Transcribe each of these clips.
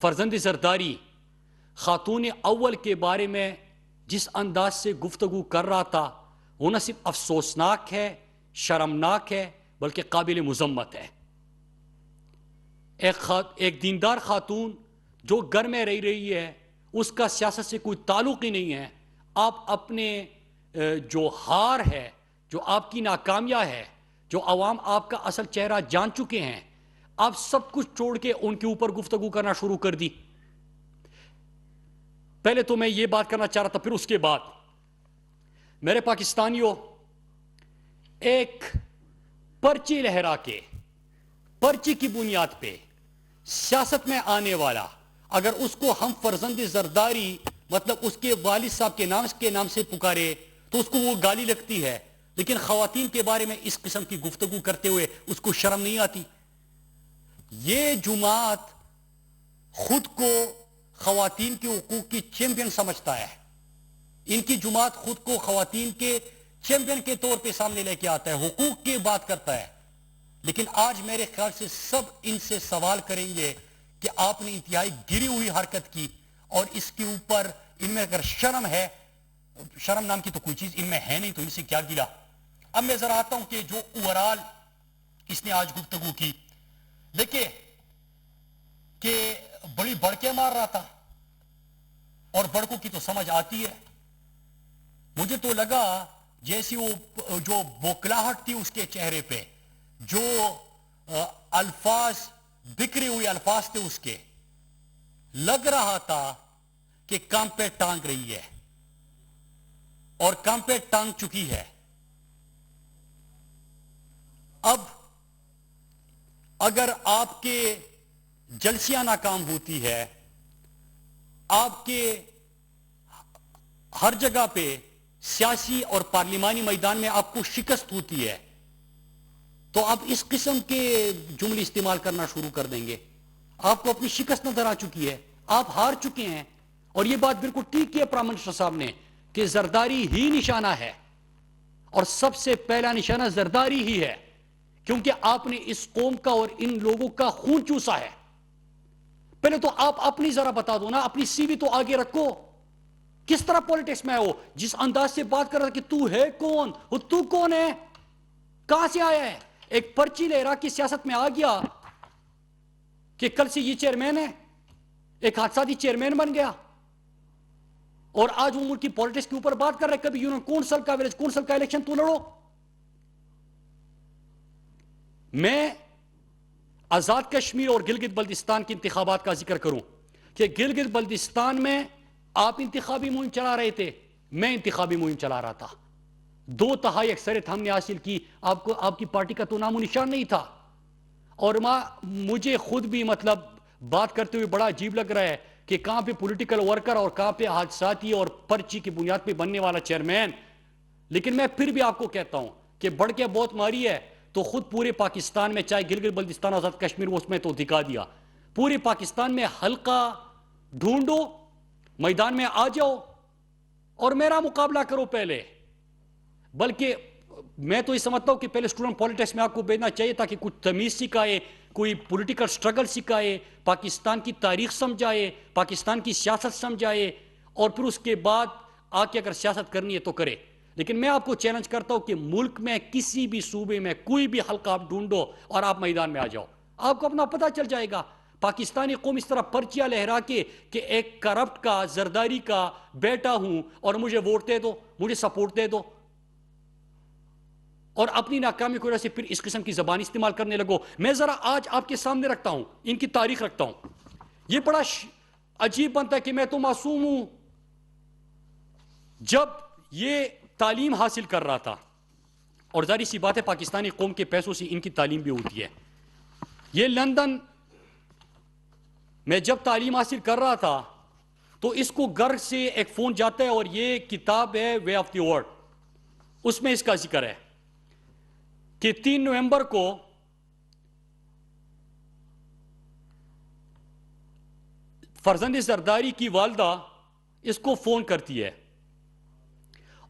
فرزند زرداری خاتون اول کے بارے میں جس انداز سے گفتگو کر رہا تھا وہ نہ صرف افسوسناک ہے، شرمناک ہے، بلکہ قابل مذمت ہے۔ ایک دیندار خاتون جو گھر میں رہی ہے، اس کا سیاست سے کوئی تعلق ہی نہیں ہے۔ آپ اپنے جو ہار ہے، جو آپ کی ناکامیاں ہے، جو عوام آپ کا اصل چہرہ جان چکے ہیں، آپ سب کچھ چھوڑ کے ان کے اوپر گفتگو کرنا شروع کر دی۔ پہلے تو میں یہ بات کرنا چاہ رہا تھا، پھر اس کے بعد میرے پاکستانیوں، ایک پرچی لہرا کے پرچی کی بنیاد پہ سیاست میں آنے والا اگر اس کو ہم فرزند زرداری مطلب اس کے والد صاحب کے نام سے پکارے تو اس کو وہ گالی لگتی ہے، لیکن خواتین کے بارے میں اس قسم کی گفتگو کرتے ہوئے اس کو شرم نہیں آتی۔ یہ جماعت خود کو خواتین کے حقوق کی چیمپئن سمجھتا ہے۔ ان کی جماعت خود کو خواتین کے چیمپئن کے طور پہ سامنے لے کے آتا ہے، حقوق کی بات کرتا ہے، لیکن آج میرے خیال سے سب ان سے سوال کریں گے کہ آپ نے انتہائی گری ہوئی حرکت کی، اور اس کے اوپر ان میں اگر شرم ہے، شرم نام کی تو کوئی چیز ان میں ہے نہیں، تو ان سے کیا گلا۔ اب میں ذرا آتا ہوں کہ جو اوورال اس نے آج گفتگو کی، دیکھیں کہ بڑی بڑکے مار رہا تھا، اور بڑکوں کی تو سمجھ آتی ہے۔ مجھے تو لگا جیسی وہ جو بوکلاہٹ تھی اس کے چہرے پہ، جو الفاظ بکھرے ہوئے الفاظ تھے اس کے، لگ رہا تھا کہ کام پہ ٹانگ رہی ہے، اور کام پہ ٹانگ چکی ہے۔ اب اگر آپ کے جلسیاں ناکام ہوتی ہے، آپ کے ہر جگہ پہ سیاسی اور پارلیمانی میدان میں آپ کو شکست ہوتی ہے، تو آپ اس قسم کے جملے استعمال کرنا شروع کر دیں گے۔ آپ کو اپنی شکست نظر آ چکی ہے، آپ ہار چکے ہیں، اور یہ بات بالکل ٹھیک کی ہے پرائم منسٹر صاحب نے کہ زرداری ہی نشانہ ہے، اور سب سے پہلا نشانہ زرداری ہی ہے، کیونکہ آپ نے اس قوم کا اور ان لوگوں کا خون چوسا ہے۔ پہلے تو آپ اپنی ذرا بتا دو نا، اپنی سی وی تو آگے رکھو۔ کس طرح پولیٹکس میں ہو؟ جس انداز سے بات کر رہا کہ تو ہے کون، وہ تو کون ہے، کہاں سے آیا ہے؟ ایک پرچی لہرا کی سیاست میں آ گیا کہ کل سے یہ چیئرمین ہے، ایک حادثاتی چیئرمین بن گیا، اور آج وہ ملک کی پولیٹکس کے اوپر بات کر رہے، کبھی یونین کونسل کا ولیج کونسل کا الیکشن تو لڑو۔ میں آزاد کشمیر اور گلگت بلتستان کے انتخابات کا ذکر کروں کہ گلگت بلتستان میں آپ انتخابی مہم چلا رہے تھے، میں انتخابی مہم چلا رہا تھا، 2/3 اکثریت ہم نے حاصل کی، آپ کی پارٹی کا تو نام و نشان نہیں تھا۔ اور مجھے خود بھی مطلب بات کرتے ہوئے بڑا عجیب لگ رہا ہے کہ کہاں پہ پولیٹیکل ورکر اور کہاں پہ حادثاتی اور پرچی کی بنیاد پہ بننے والا چیئرمین۔ لیکن میں پھر بھی آپ کو کہتا ہوں کہ بڑھ کے بہت ماری ہے تو خود پورے پاکستان میں، چاہے گلگت بلتستان آزاد کشمیر، اس میں تو دکھا دیا۔ پورے پاکستان میں حلقہ ڈھونڈو، میدان میں آ جاؤ اور میرا مقابلہ کرو پہلے۔ بلکہ میں تو یہ سمجھتا ہوں کہ پہلے اسٹوڈنٹ پولیٹکس میں آپ کو بھیجنا چاہیے تاکہ کچھ تمیز سکھائے، کوئی پولیٹیکل سٹرگل سکھائے، پاکستان کی تاریخ سمجھائے، پاکستان کی سیاست سمجھائے، اور پھر اس کے بعد آ کے اگر سیاست کرنی ہے تو کرے۔ لیکن میں آپ کو چیلنج کرتا ہوں کہ ملک میں کسی بھی صوبے میں کوئی بھی حلقہ آپ ڈھونڈو اور آپ میدان میں آ جاؤ، آپ کو اپنا پتہ چل جائے گا۔ پاکستانی قوم اس طرح پرچیاں لہرا کے کہ ایک کرپٹ کا، زرداری کا بیٹا ہوں اور مجھے ووٹ دے دو، مجھے سپورٹ دے دو، اور اپنی ناکامی کی وجہ سے پھر اس قسم کی زبان استعمال کرنے لگو۔ میں ذرا آج آپ کے سامنے رکھتا ہوں، ان کی تاریخ رکھتا ہوں۔ یہ بڑا عجیب بنتا ہے کہ میں تو معصوم ہوں۔ جب یہ تعلیم حاصل کر رہا تھا، اور ظاہر سی بات ہے پاکستانی قوم کے پیسوں سے ان کی تعلیم بھی ہوتی ہے، یہ لندن میں جب تعلیم حاصل کر رہا تھا تو اس کو گھر سے ایک فون جاتا ہے، اور یہ کتاب ہے وے آف دی ورلڈ، اس میں اس کا ذکر ہے کہ 3 نومبر کو فرزند زرداری کی والدہ اس کو فون کرتی ہے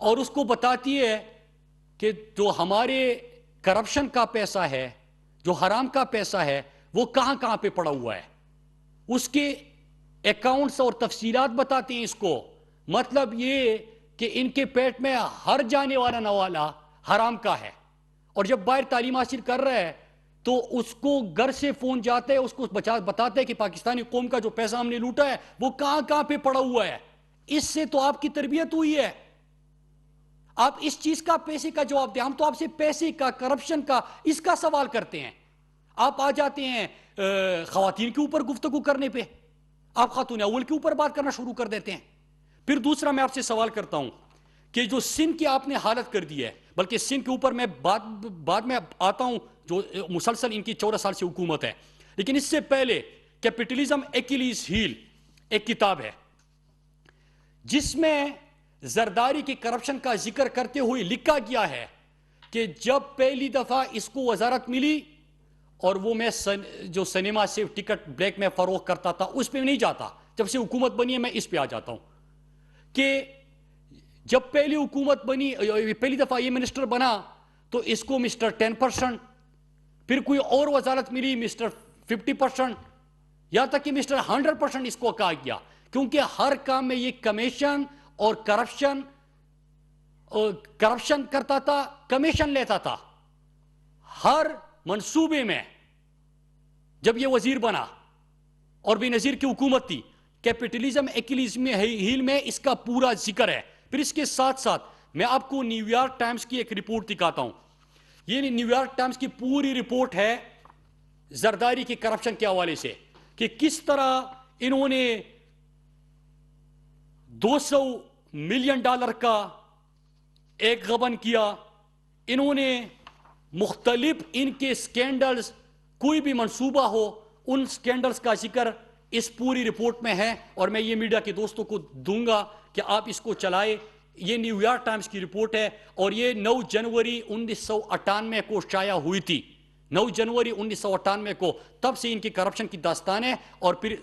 اور اس کو بتاتی ہے کہ جو ہمارے کرپشن کا پیسہ ہے، جو حرام کا پیسہ ہے، وہ کہاں کہاں پہ پڑا ہوا ہے۔ اس کے اکاؤنٹس اور تفصیلات بتاتے ہیں اس کو. مطلب یہ کہ ان کے پیٹ میں ہر جانے والا نوالا حرام کا ہے. اور جب باہر تعلیم حاصل کر رہا ہے تو اس کو گھر سے فون جاتا ہے, اس کو بتاتا ہے کہ پاکستانی قوم کا جو پیسہ ہم نے لوٹا ہے وہ کہاں کہاں پہ پڑا ہوا ہے. اس سے تو آپ کی تربیت ہوئی ہے. آپ اس چیز کا پیسے کا جواب دیں. ہم تو آپ سے پیسے کا, کرپشن کا, اس کا سوال کرتے ہیں. آپ آ جاتے ہیں خواتین کے اوپر گفتگو کرنے پہ, آپ خاتون اول کے اوپر بات کرنا شروع کر دیتے ہیں. پھر دوسرا میں آپ سے سوال کرتا ہوں کہ جو سندھ کی آپ نے حالت کر دی ہے, بلکہ سندھ کے اوپر میں بعد میں آتا ہوں, جو مسلسل ان کی 14 سال سے حکومت ہے. لیکن اس سے پہلے کیپٹلزم ایکیلیز ہیل ایک کتاب ہے جس میں زرداری کی کرپشن کا ذکر کرتے ہوئے لکھا گیا ہے کہ جب پہلی دفعہ اس کو وزارت ملی, اور وہ میں جو سنیما سے ٹکٹ بلیک میں فروخت کرتا تھا اس پہ نہیں جاتا, جب سے حکومت بنی ہے میں اس پہ آ جاتا ہوں, کہ جب پہلی حکومت بنی, پہلی دفعہ یہ منسٹر بنا تو اس کو مسٹر 10%, پھر کوئی اور وزارت ملی مسٹر 50%, یہاں تک کہ مسٹر 100% اس کو کہا گیا, کیونکہ ہر کام میں یہ کمیشن اور کرپشن کرتا تھا, کمیشن لیتا تھا. ہر منصوبے میں جب یہ وزیر بنا اور بے نظیر کی حکومت تھی, کیپٹلزم ایکیلیزم ہیل میں اس کا پورا ذکر ہے. پھر اس کے ساتھ ساتھ میں آپ کو نیو یارک ٹائمز کی ایک رپورٹ دکھاتا ہوں. یہ نیو یارک ٹائمز کی پوری رپورٹ ہے زرداری کی کرپشن کے حوالے سے, کہ کس طرح انہوں نے $200 ملین کا ایک غبن کیا. انہوں نے مختلف ان کے سکینڈلز, کوئی بھی منصوبہ ہو ان سکینڈلز کا ذکر اس پوری رپورٹ میں ہے, اور میں یہ میڈیا کے دوستوں کو دوں گا کہ آپ اس کو چلائے. یہ نیو یارک ٹائمز کی رپورٹ ہے اور یہ 9 جنوری 1998 کو شائع ہوئی تھی. 9 جنوری 1998 کو, تب سے ان کی کرپشن کی داستان ہے اور پھر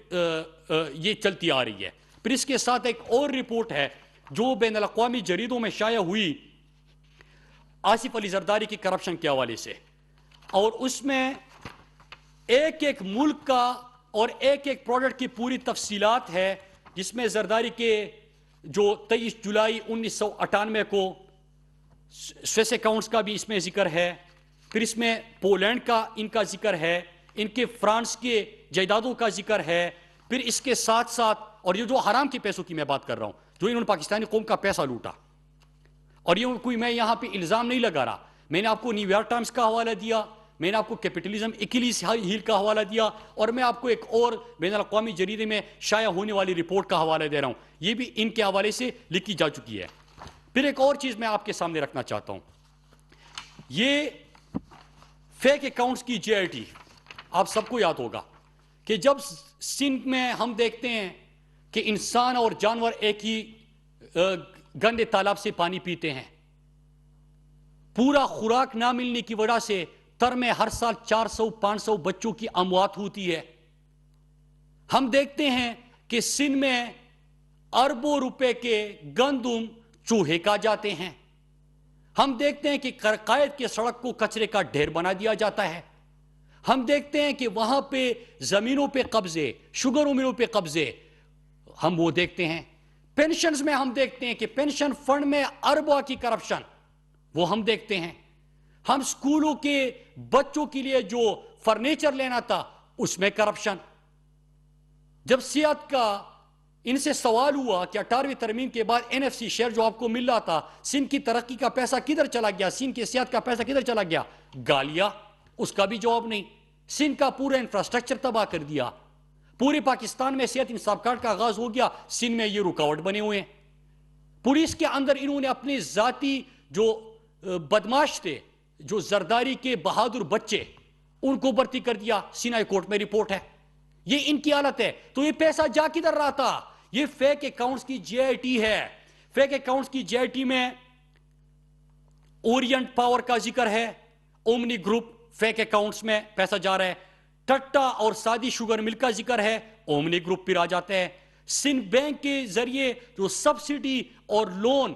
یہ چلتی آ رہی ہے. پھر اس کے ساتھ ایک اور رپورٹ ہے جو بین الاقوامی جریدوں میں شائع ہوئی آصف علی زرداری کی کرپشن کے حوالے سے, اور اس میں ایک ایک ملک کا اور ایک ایک پروڈکٹ کی پوری تفصیلات ہے, جس میں زرداری کے جو 23 جولائی 1998 کو سویس اکاؤنٹس کا بھی اس میں ذکر ہے. پھر اس میں پولینڈ کا ان کا ذکر ہے, ان کے فرانس کے جائیدادوں کا ذکر ہے. پھر اس کے ساتھ ساتھ, اور یہ جو حرام کے پیسوں کی میں بات کر رہا ہوں, جو انہوں نے پاکستانی قوم کا پیسہ لوٹا, اور یہ کوئی میں یہاں پہ الزام نہیں لگا رہا. میں نے آپ کو نیو یارک ٹائمز کا حوالہ دیا, میں نے آپ کو کیپٹلزم ایکیلیز ہیل کا حوالہ دیا, اور میں آپ کو ایک اور بین الاقوامی جریدے میں شائع ہونے والی رپورٹ کا حوالہ دے رہا ہوں. یہ بھی ان کے حوالے سے لکھی جا چکی ہے. پھر ایک اور چیز میں آپ کے سامنے رکھنا چاہتا ہوں, یہ فیک اکاؤنٹس کی JIT. آپ سب کو یاد ہوگا کہ جب سندھ میں ہم دیکھتے ہیں کہ انسان اور جانور ایک ہی گندے تالاب سے پانی پیتے ہیں, پورا خوراک نہ ملنے کی وجہ سے تر میں ہر سال 400-500 بچوں کی اموات ہوتی ہے. ہم دیکھتے ہیں کہ سندھ میں اربوں روپے کے گندم چوہے کھا جاتے ہیں. ہم دیکھتے ہیں کہ قائد کے سڑک کو کچرے کا ڈھیر بنا دیا جاتا ہے. ہم دیکھتے ہیں کہ وہاں پہ زمینوں پہ قبضے, شوگر ملوں پہ قبضے, ہم وہ دیکھتے ہیں. پینشنز میں ہم دیکھتے ہیں کہ پینشن فنڈ میں اربوں کی کرپشن, وہ ہم دیکھتے ہیں. ہم سکولوں کے بچوں کے لیے جو فرنیچر لینا تھا اس میں کرپشن. جب سیاحت کا ان سے سوال ہوا کہ 18ویں ترمیم کے بعد NFC شیئر جو آپ کو مل رہا تھا, سندھ کی ترقی کا پیسہ کدھر چلا گیا, سندھ کی سیاحت کا پیسہ کدھر چلا گیا, گالیا, اس کا بھی جواب نہیں. سندھ کا پورا انفراسٹرکچر تباہ کر دیا. پورے پاکستان میں صحت انصاف کارڈ کا آغاز ہو گیا, سندھ میں یہ رکاوٹ بنے ہوئے ہیں. پولیس کے اندر انہوں نے اپنے ذاتی جو بدماش تھے, جو زرداری کے بہادر بچے, ان کو بھرتی کر دیا. سندھ ہائی کورٹ میں رپورٹ ہے. یہ ان کی حالت ہے. تو یہ پیسہ جا کدھر رہا تھا؟ یہ فیک اکاؤنٹس کی JIT ہے. فیک اکاؤنٹس کی JIT میں اورینٹ پاور کا ذکر ہے, اومنی گروپ فیک اکاؤنٹس میں پیسہ جا رہا ہے. ٹٹا اور سادی شوگر مل کا ذکر ہے, اومنی گروپ پھر آ جاتا ہے. سندھ بینک کے ذریعے جو سبسڈی اور لون,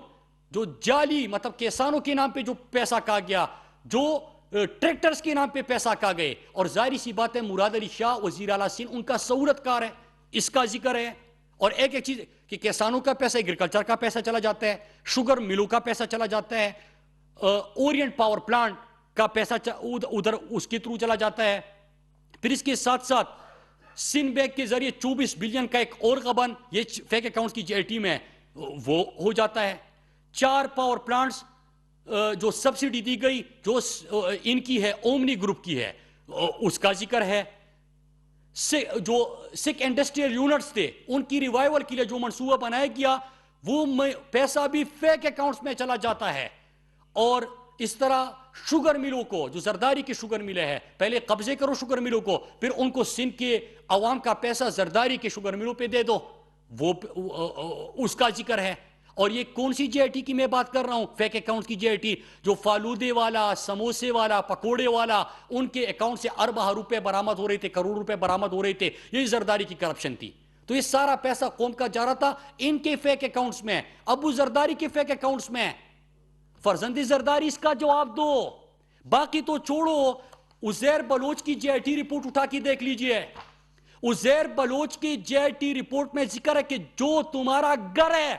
جو جعلی مطلب کسانوں کے نام پہ جو پیسہ کہا گیا, جو ٹریکٹرز کے نام پہ پیسہ کہا گئے, اور ظاہری سی بات ہے مراد علی شاہ وزیر اعلیٰ سندھ ان کا سہولت کار ہے. اس کا ذکر ہے. اور ایک ایک چیز کہ کسانوں کا پیسہ ایگریکلچر کا پیسہ چلا جاتا ہے, شوگر ملوں کا پیسہ چلا جاتا ہے, اورینٹ پاور پلانٹ کا پیسہ ادھر اس کے تھرو چلا جاتا ہے. پھر اس کے ساتھ ساتھ سندھ بینک کے ذریعے 24 بلین کا ایک اور غبن یہ فیک اکاؤنٹس کی جی آئی ٹی میں وہ ہو جاتا ہے. 4 پاور پلانٹس جو سبسڈی دی گئی جو ان کی ہے, اومنی گروپ کی ہے, اس کا ذکر ہے. جو سکھ انڈسٹریل یونٹس تھے ان کی ریوائیول کے لیے جو منصوبہ بنایا گیا وہ پیسہ بھی فیک اکاؤنٹس میں چلا جاتا ہے. اور اس طرح شوگر ملوں کو, جو زرداری کی شوگر ملیں ہے, پہلے قبضے کرو شوگر ملوں کو, پھر ان کو سندھ کے عوام کا پیسہ زرداری کے شوگر ملوں پہ دے دو, وہ اس کا ذکر ہے. اور یہ کون سی جی آئی ٹی کی میں بات کر رہا ہوں؟ فیک اکاؤنٹ کی جی آئی ٹی, جو فالودے والا, سموسے والا, پکوڑے والا, ان کے اکاؤنٹ سے اربہ روپے برآمد ہو رہے تھے, کروڑ روپے برآمد ہو رہے تھے. یہ زرداری کی کرپشن تھی. تو یہ سارا پیسہ قوم کا جا رہا تھا ان کے فیک اکاؤنٹس میں, ابو زرداری کے فیک اکاؤنٹس میں. فرزند زرداری اس کا جواب دو. باقی تو چھوڑو, عزیر بلوچ کی جی آئی ٹی رپورٹ اٹھا کے دیکھ لیجئے. عزیر بلوچ کی جی آئی ٹی رپورٹ میں ذکر ہے کہ جو تمہارا گھر ہے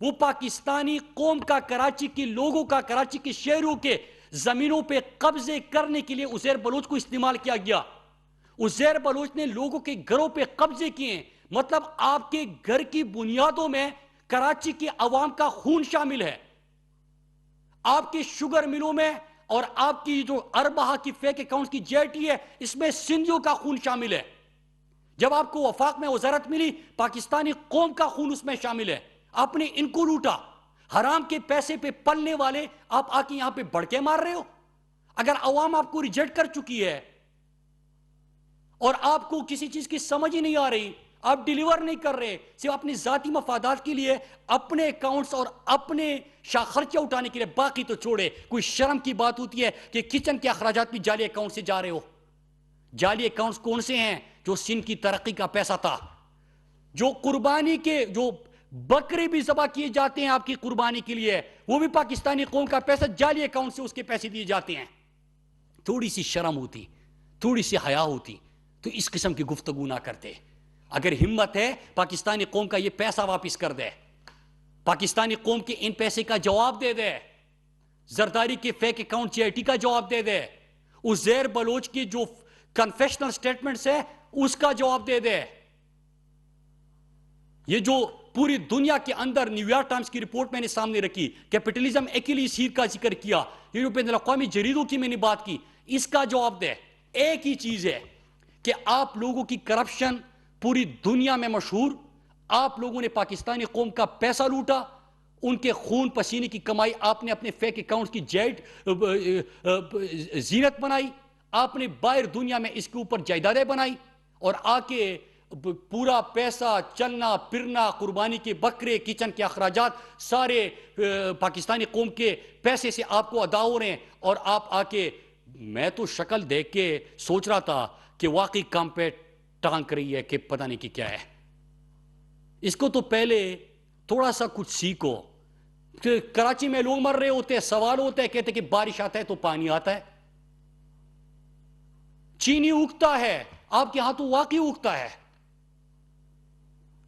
وہ پاکستانی قوم کا, کراچی کے لوگوں کا, کراچی کے شہروں کے زمینوں پہ قبضے کرنے کے لیے عزیر بلوچ کو استعمال کیا گیا. عزیر بلوچ نے لوگوں کے گھروں پہ قبضے کیے, مطلب آپ کے گھر کی بنیادوں میں کراچی کے عوام کا خون شامل ہے. آپ کے شوگر ملوں میں اور آپ کی جو اربہ کی فیک اکاؤنٹ کی جی آئی ٹی ہے, اس میں سندھیوں کا خون شامل ہے. جب آپ کو وفاق میں وزارت ملی, پاکستانی قوم کا خون اس میں شامل ہے. آپ نے ان کو لوٹا. حرام کے پیسے پہ پلنے والے آپ آ کے یہاں پہ بڑکے مار رہے ہو. اگر عوام آپ کو ریجیکٹ کر چکی ہے اور آپ کو کسی چیز کی سمجھ ہی نہیں آ رہی, آپ ڈیلیور نہیں کر رہے, صرف اپنی ذاتی مفادات کے لیے اپنے اکاؤنٹس اور اپنے خرچے اٹھانے کے لیے, باقی تو چھوڑے. کوئی شرم کی بات ہوتی ہے کہ کچن کے اخراجات بھی جعلی اکاؤنٹ سے جا رہے ہو. جعلی اکاؤنٹس کون سے ہیں؟ جو سندھ کی ترقی کا پیسہ تھا, جو قربانی کے, جو بکرے بھی ذبح کیے جاتے ہیں آپ کی قربانی کے لیے, وہ بھی پاکستانی قوم کا پیسہ, جعلی اکاؤنٹ سے اس کے پیسے دیے جاتے ہیں. تھوڑی سی شرم ہوتی, تھوڑی سی حیا ہوتی تو اس قسم کی گفتگو نہ کرتے. اگر ہمت ہے پاکستانی قوم کا یہ پیسہ واپس کر دے, پاکستانی قوم کے ان پیسے کا جواب دے دے, زرداری کے fake account J I T کا جواب دے دے, عزیر بلوچ کی جو کنفیشنل سٹیٹمنٹس ہے اس کا جواب دے دے. یہ جو پوری دنیا کے اندر نیو یارک ٹائمز کی رپورٹ میں نے سامنے رکھی, کیپٹلزم ایکیلیس ہیر کا ذکر کیا, یہ جو بین الاقوامی جریدوں کی میں نے بات کی, اس کا جواب دے. ایک ہی چیز ہے کہ آپ لوگوں کی کرپشن پوری دنیا میں مشہور. آپ لوگوں نے پاکستانی قوم کا پیسہ لوٹا, ان کے خون پسینے کی کمائی آپ نے اپنے فیک اکاؤنٹس کی زینت بنائی, آپ نے باہر دنیا میں اس کے اوپر جائیدادیں بنائی, اور آ کے پورا پیسہ چلنا پھرنا, قربانی کے بکرے, کچن کے اخراجات سارے پاکستانی قوم کے پیسے سے آپ کو ادا ہو رہے ہیں. اور آپ آ کے, میں تو شکل دیکھ کے سوچ رہا تھا کہ واقعی کام پہ ٹانک رہی ہے کہ پتہ نہیں کہ کیا ہے. اس کو تو پہلے تھوڑا سا کچھ سیکھو. کراچی میں لوگ مر رہے ہوتے ہیں, سوال ہوتا ہے, کہتے کہ بارش آتا ہے تو پانی آتا ہے, چینی اگتا ہے, آپ کے ہاں تو واقعی اگتا ہے,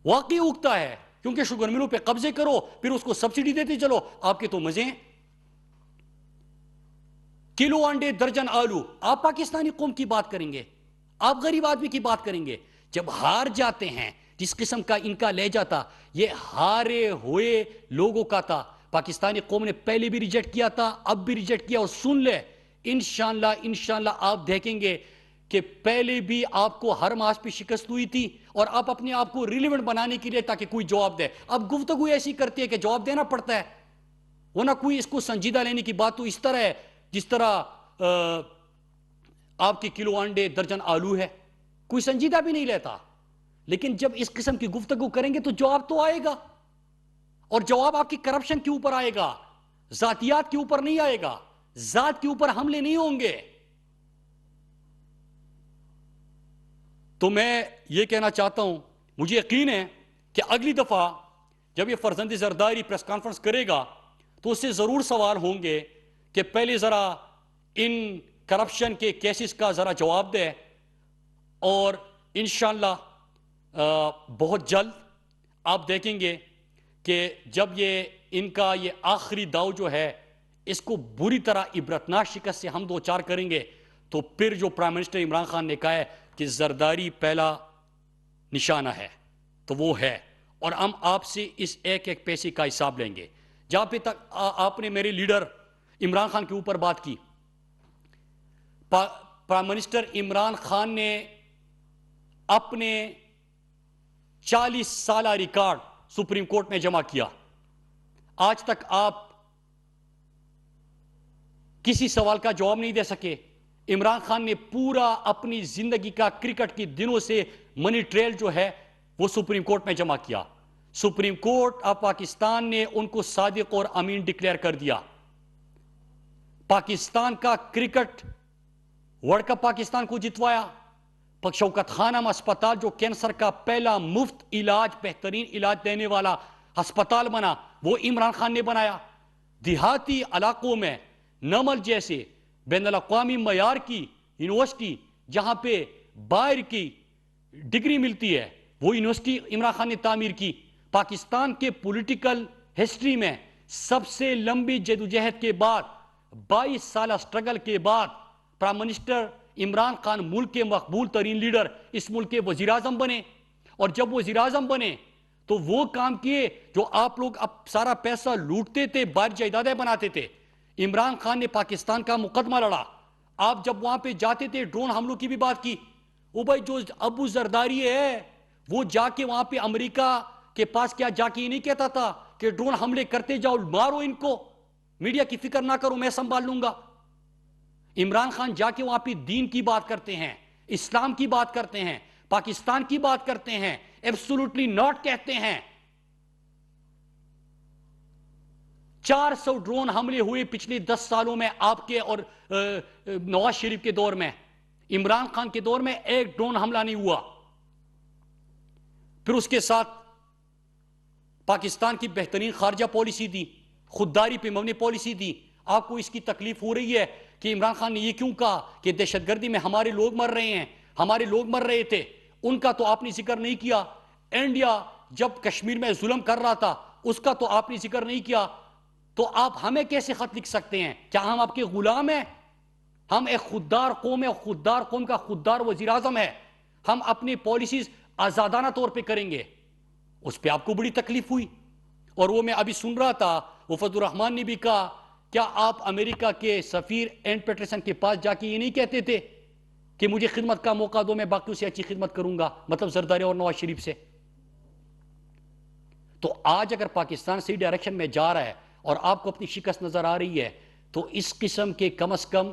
واقعی اگتا ہے, کیونکہ شوگر ملوں پہ قبضے کرو پھر اس کو سبسڈی دیتے چلو, آپ کے تو مزے ہیں. کلو انڈے درجن آلو, آپ پاکستانی قوم کی بات کریں گے, آپ غریب آدمی کی بات کریں گے. جب ہار جاتے ہیں, جس قسم کا ان کا لہجہ تھا, یہ ہارے ہوئے لوگوں کا تھا. پاکستانی قوم نے پہلے بھی ریجیکٹ کیا تھا, اب بھی ریجیکٹ کیا, اور سن لے انشاءاللہ آپ دیکھیں گے کہ پہلے بھی آپ کو ہر ماس پہ شکست ہوئی تھی, اور آپ اپنے آپ کو ریلیونٹ بنانے کے لیے تاکہ کوئی جواب دے. اب گفتگو ایسی کرتی ہے کہ جواب دینا پڑتا ہے, ورنہ کوئی اس کو سنجیدہ لینے کی بات تو اس طرح ہے جس طرح آپ کے کلو انڈے درجن آلو ہے, کوئی سنجیدہ بھی نہیں لیتا. لیکن جب اس قسم کی گفتگو کریں گے تو جواب تو آئے گا, اور جواب آپ کی کرپشن کے اوپر آئے گا, ذاتیات کے اوپر نہیں آئے گا, ذات کے اوپر حملے نہیں ہوں گے. تو میں یہ کہنا چاہتا ہوں, مجھے یقین ہے کہ اگلی دفعہ جب یہ فرزند زرداری پریس کانفرنس کرے گا تو اس سے ضرور سوال ہوں گے کہ پہلے ذرا ان کرپشن کے کیسز کا ذرا جواب دے, اور انشاءاللہ بہت جلد آپ دیکھیں گے کہ جب یہ ان کا یہ آخری داؤ جو ہے اس کو بری طرح عبرتناک شکست سے ہم دوچار کریں گے، تو پھر جو پرائم منسٹر عمران خان نے کہا ہے کہ زرداری پہلا نشانہ ہے تو وہ ہے، اور ہم آپ سے اس ایک ایک پیسے کا حساب لیں گے۔ جہاں پہ تک آپ نے میرے لیڈر عمران خان کے اوپر بات کی، پرائم منسٹر عمران خان نے اپنے 40 سالہ ریکارڈ سپریم کورٹ میں جمع کیا، آج تک آپ کسی سوال کا جواب نہیں دے سکے۔ عمران خان نے پورا اپنی زندگی کا کرکٹ کے دنوں سے منی ٹریل جو ہے وہ سپریم کورٹ میں جمع کیا۔ سپریم کورٹ آف پاکستان نے ان کو صادق اور امین ڈکلیئر کر دیا۔ پاکستان کا کرکٹ ورلڈ کپ پاکستان کو جتوایا۔ شوکت خانم ہسپتال جو کینسر کا پہلا مفت علاج، بہترین علاج دینے والا ہسپتال بنا، وہ عمران خان نے بنایا۔ دیہاتی علاقوں میں نمل جیسے بین الاقوامی معیار کی یونیورسٹی جہاں پہ باہر کی ڈگری ملتی ہے، وہ یونیورسٹی عمران خان نے تعمیر کی۔ پاکستان کے پولیٹیکل ہسٹری میں سب سے لمبی جدوجہد کے بعد، 22 سالہ سٹرگل کے بعد، پرائم منسٹر عمران خان ملک کے مقبول ترین لیڈر، اس ملک کے وزیر اعظم بنے، اور جب وزیر اعظم بنے تو وہ کام کیے جو آپ لوگ اب سارا پیسہ لوٹتے تھے، باہر جائیدادیں بناتے تھے۔ عمران خان نے پاکستان کا مقدمہ لڑا۔ آپ جب وہاں پہ جاتے تھے ڈرون حملوں کی بھی بات کی، وہ بھائی جو ابو زرداری ہے وہ جا کے وہاں پہ امریکہ کے پاس کیا جا کے یہ نہیں کہتا تھا کہ ڈرون حملے کرتے جاؤ، مارو ان کو، میڈیا کی فکر نہ کرو، میں سنبھال لوں گا۔ عمران خان جا کے وہاں پہ دین کی بات کرتے ہیں، اسلام کی بات کرتے ہیں، پاکستان کی بات کرتے ہیں، ایبسولوٹلی ناٹ کہتے ہیں۔ 400 ڈرون حملے ہوئے پچھلے 10 سالوں میں آپ کے اور نواز شریف کے دور میں۔ عمران خان کے دور میں ایک ڈرون حملہ نہیں ہوا۔ پھر اس کے ساتھ پاکستان کی بہترین خارجہ پالیسی دی، خودداری پہ مبنی پالیسی دی۔ آپ کو اس کی تکلیف ہو رہی ہے کہ عمران خان نے یہ کیوں کہا کہ دہشت گردی میں ہمارے لوگ مر رہے ہیں، ہمارے لوگ مر رہے تھے، ان کا تو آپ نے ذکر نہیں کیا۔ انڈیا جب کشمیر میں ظلم کر رہا تھا اس کا تو آپ نے ذکر نہیں کیا۔ تو آپ ہمیں کیسے خط لکھ سکتے ہیں؟ کیا ہم آپ کے غلام ہیں؟ ہم ایک خوددار قوم ہے، خوددار قوم کا خوددار وزیر اعظم ہے۔ ہم اپنی پالیسیز آزادانہ طور پہ کریں گے۔ اس پہ آپ کو بڑی تکلیف ہوئی، اور وہ میں ابھی سن رہا تھا، وفد الرحمان نے بھی کہا، کیا آپ امریکہ کے سفیر این پیٹرسن کے پاس جا کے یہ نہیں کہتے تھے کہ مجھے خدمت کا موقع دو، میں باقیوں سے اچھی خدمت کروں گا، مطلب زرداری اور نواز شریف سے۔ تو آج اگر پاکستان صحیح ڈائریکشن میں جا رہا ہے اور آپ کو اپنی شکست نظر آ رہی ہے، تو اس قسم کے کم از کم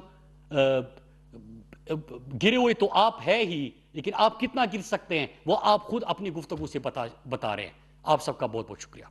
گرے ہوئے تو آپ ہے ہی، لیکن آپ کتنا گر سکتے ہیں وہ آپ خود اپنی گفتگو سے بتا رہے ہیں۔ آپ سب کا بہت بہت شکریہ۔